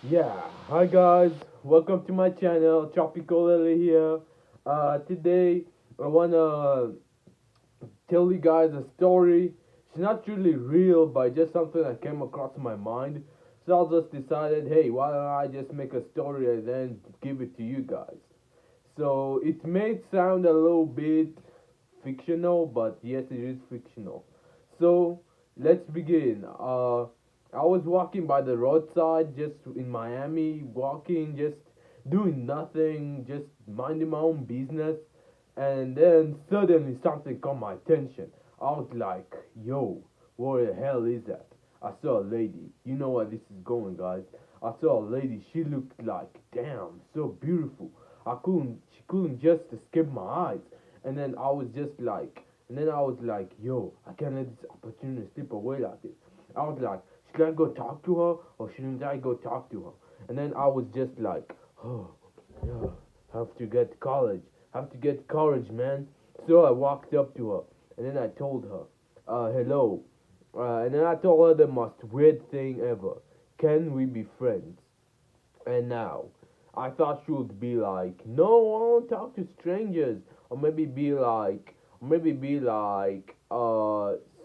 Yeah, hi guys, welcome to my channel, Tropical Lily here. Today I wanna tell you guys a story. It's not really real, but just something that came across my mind. So I just decided, hey, why don't I just make a story and then give it to you guys? So it may sound a little bit fictional, but yes, it is fictional. So let's begin. I was walking by the roadside, just in Miami, walking, just doing nothing, just minding my own business, and then suddenly something caught my attention. I was like, "Yo, what the hell is that?" I saw a lady. You know where this is going, guys. I saw a lady. She looked like, damn, so beautiful. She couldn't just escape my eyes. And then I was like, yo, I can't let this opportunity slip away like this. I was like, should I go talk to her or shouldn't I go talk to her? And then I was just like, oh, yeah, have to get college, have to get courage, man. So I walked up to her and then I told her, hello. And then I told her the most weird thing ever. Can we be friends? And now, I thought she would be like, no, I don't talk to strangers. Or maybe be like,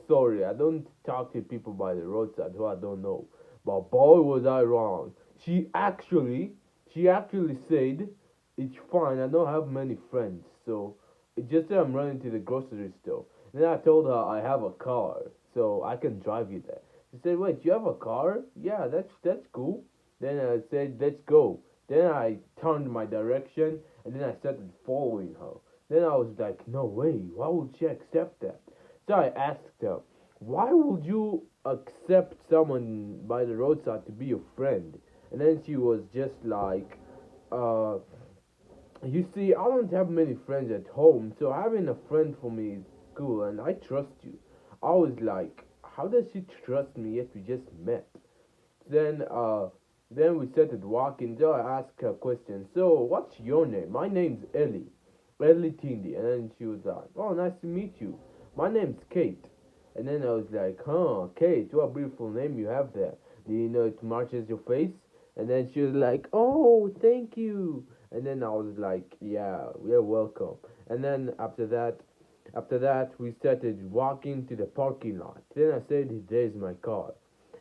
sorry, I don't talk to people by the roadside who I don't know. But boy, was I wrong. She actually said, it's fine, I don't have many friends. So, it's just that I'm running to the grocery store. And then I told her I have a car, so I can drive you there. She said, wait, you have a car? Yeah, that's cool. Then I said, let's go. Then I turned my direction and then I started following her. Then I was like, no way, why would she accept that? So I asked her, why would you accept someone by the roadside to be your friend? And then she was just like, uh, you see, I don't have many friends at home, so having a friend for me is cool and I trust you. I was like, how does she trust me yet we just met? Then then we started walking. So I asked her a question. So what's your name? My name's Ellie. Ellie Tindy. And then she was like, oh, nice to meet you. My name's Kate. And then I was like, huh, Kate, what a beautiful name you have there. Do you know it matches your face? And then she was like, oh, thank you. And then I was like, yeah, you're welcome. And then after that, we started walking to the parking lot. Then I said, there's my car.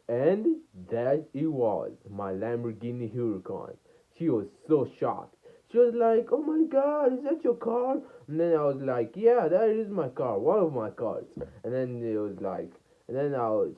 And that it was my Lamborghini Huracan. She was so shocked. She was like, "Oh my God, is that your car?" And then I was like, "Yeah, that is my car, one of my cars." And then it was like,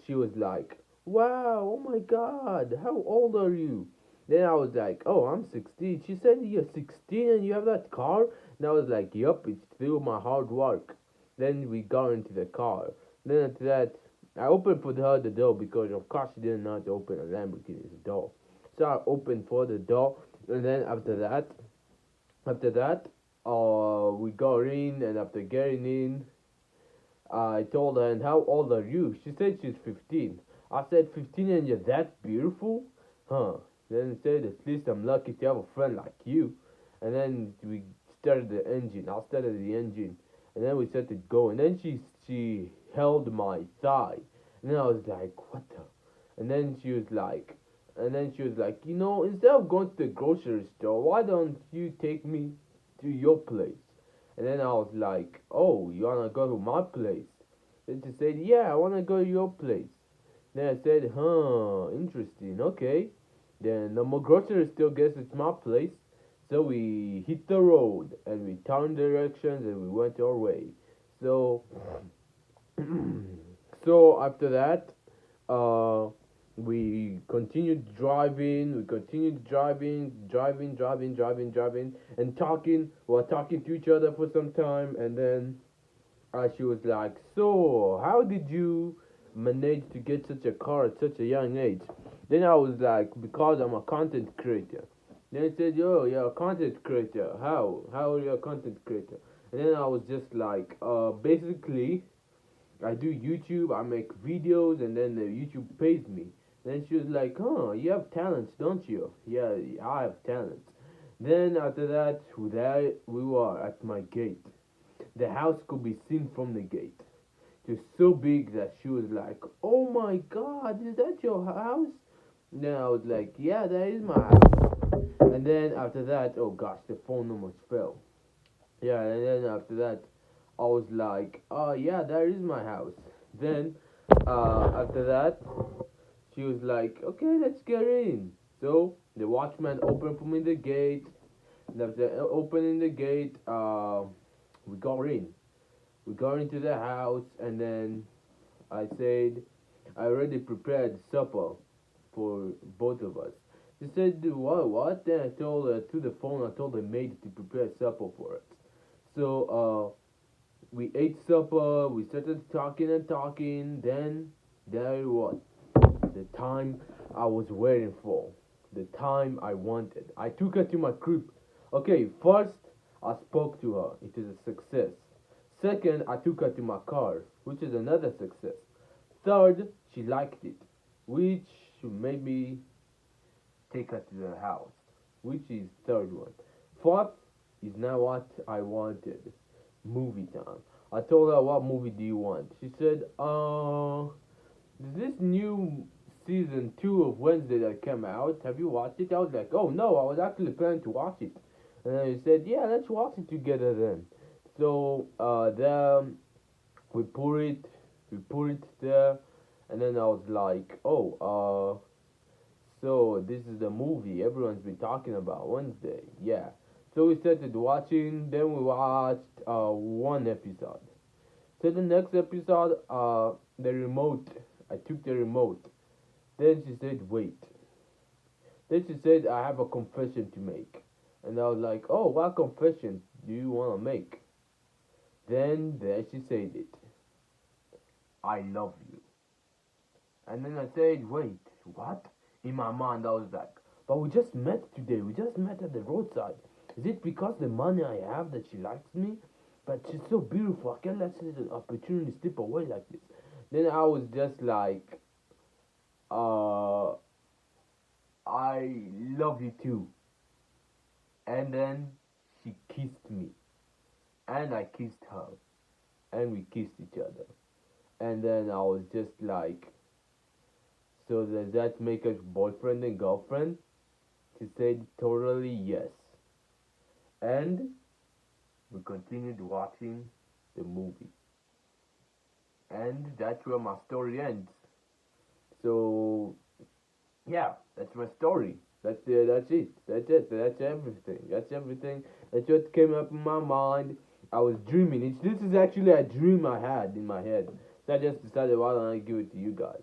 she was like, "Wow, oh my God, how old are you?" Then I was like, "Oh, I'm 16." She said, "You're 16 and you have that car?" And I was like, "Yup, it's through my hard work." Then we got into the car. Then after that, I opened for her the door because of course she didn't know how to open a Lamborghini's door. So I opened for the door, and then after that, we got in, and after getting in, I told her, "And how old are you?" She said she's 15. I said, 15 and you're that beautiful? Huh. Then I said, at least I'm lucky to have a friend like you. And then we started the engine. I started the engine. And then we started going. And then she held my thigh. And then I was like, what the? And then she was like, instead of going to the grocery store, why don't you take me to your place? And then I was like, oh, you wanna go to my place? Then she said, yeah, I wanna go to your place. Then I said, huh, interesting, okay. Then no more grocery store, guess it's my place. So we hit the road and we turned directions and we went our way. So so after that, uh, we continued driving. We continued driving, and talking. We were talking to each other for some time, and then she was like, "So, how did you manage to get such a car at such a young age?" Then I was like, "Because I'm a content creator." Then I said, "Yo, you're a content creator. How? How are you a content creator?" And then I was just like, basically, I do YouTube, I make videos, and then the YouTube pays me. Then she was like, huh, you have talents, don't you? Yeah, I have talents. Then after that, there we were at my gate. The house could be seen from the gate. It was so big that she was like, oh my God, is that your house? Then I was like, yeah, that is my house. And then after that, oh gosh, the phone almost fell. Yeah, and then after that, I was like, oh yeah, that is my house. Then after that, she was like, okay, let's get in. So the watchman opened for me the gate. And after opening the gate, we got in. We got into the house, and then I said, I already prepared supper for both of us. She said, what, what? Then I told her through the phone, I told the maid to prepare supper for us. So, we ate supper, we started talking and talking, then there it was. The time I was waiting for. The time I wanted. I took her to my crib. Okay, first, I spoke to her. It is a success. Second, I took her to my car, which is another success. Third, she liked it, which made me take her to the house, which is third one. Fourth is now what I wanted. Movie time. I told her, what movie do you want? She said, this new season 2 of Wednesday that came out, have you watched it? I was like, oh no, I was actually planning to watch it. And then he said, yeah, let's watch it together then. So then we put it we put it there, and then I was like, oh, so this is the movie everyone's been talking about Wednesday, yeah. So we started watching, then we watched one episode. So the next episode, the remote, I took the remote. Then she said, wait. Then she said, I have a confession to make. And I was like, oh, what confession do you want to make? Then there she said it. I love you. And then I said, wait, what? In my mind, I was like, but we just met today. We just met at the roadside. Is it because the money I have that she likes me? But she's so beautiful. I can't let the opportunity slip away like this. Then I was just like, uh, I love you too. And then she kissed me. And I kissed her. And we kissed each other. And then I was just like, so does that make us boyfriend and girlfriend? She said totally yes. And we continued watching the movie. And that's where my story ends. So yeah, that's my story. That's it. That's it. That's everything. That's everything. That's what came up in my mind. I was dreaming. This is actually a dream I had in my head. So I just decided, why don't I give it to you guys?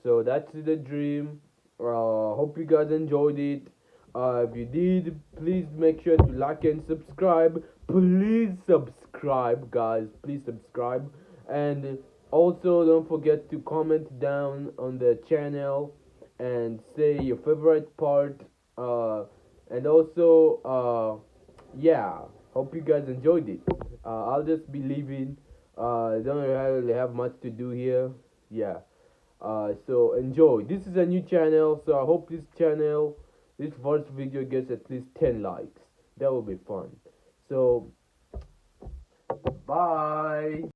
So that's the dream. Hope you guys enjoyed it. If you did, please make sure to like and subscribe. Please subscribe, guys. Please subscribe. And also, don't forget to comment down on the channel and say your favorite part. And also, yeah, hope you guys enjoyed it. I'll just be leaving. I don't really have much to do here. Yeah. So enjoy. This is a new channel, so I hope this first video gets at least 10 likes. That will be fun. So, bye.